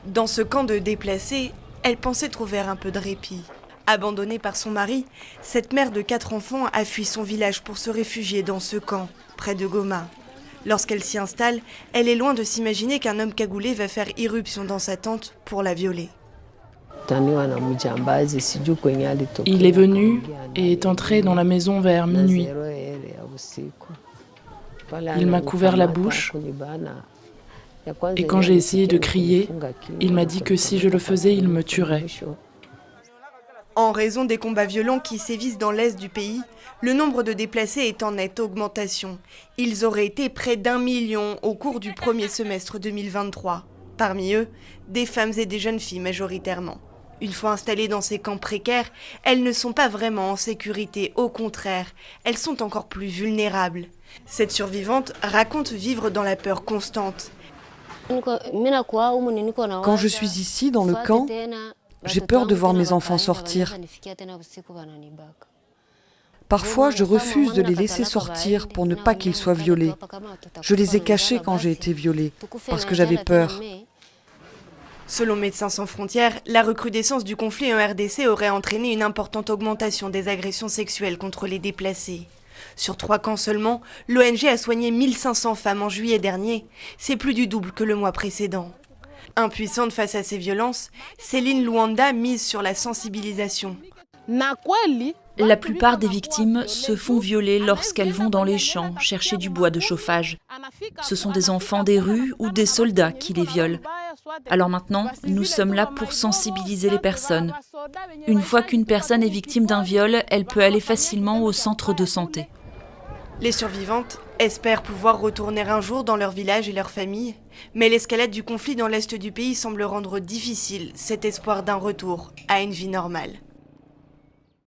Dans ce camp de déplacés, elle pensait trouver un peu de répit. Abandonnée par son mari, cette mère de 4 enfants a fui son village pour se réfugier dans ce camp, près de Goma. Lorsqu'elle s'y installe, elle est loin de s'imaginer qu'un homme cagoulé va faire irruption dans sa tente pour la violer. Il est venu et est entré dans la maison vers minuit. Il m'a couvert la bouche et quand j'ai essayé de crier, il m'a dit que si je le faisais, il me tuerait. En raison des combats violents qui sévissent dans l'est du pays, le nombre de déplacés est en nette augmentation. Ils auraient été près d'1 million au cours du premier semestre 2023. Parmi eux, des femmes et des jeunes filles majoritairement. Une fois installées dans ces camps précaires, elles ne sont pas vraiment en sécurité, au contraire, elles sont encore plus vulnérables. Cette survivante raconte vivre dans la peur constante. Quand je suis ici, dans le camp, j'ai peur de voir mes enfants sortir. Parfois, je refuse de les laisser sortir pour ne pas qu'ils soient violés. Je les ai cachés quand j'ai été violée, parce que j'avais peur. Selon Médecins sans frontières, la recrudescence du conflit en RDC aurait entraîné une importante augmentation des agressions sexuelles contre les déplacés. Sur 3 camps seulement, l'ONG a soigné 1500 femmes en juillet dernier. C'est plus du double que le mois précédent. Impuissante face à ces violences, Céline Luanda mise sur la sensibilisation. La plupart des victimes se font violer lorsqu'elles vont dans les champs chercher du bois de chauffage. Ce sont des enfants des rues ou des soldats qui les violent. Alors maintenant, nous sommes là pour sensibiliser les personnes. Une fois qu'une personne est victime d'un viol, elle peut aller facilement au centre de santé. Les survivantes espèrent pouvoir retourner un jour dans leur village et leur famille, mais l'escalade du conflit dans l'est du pays semble rendre difficile cet espoir d'un retour à une vie normale.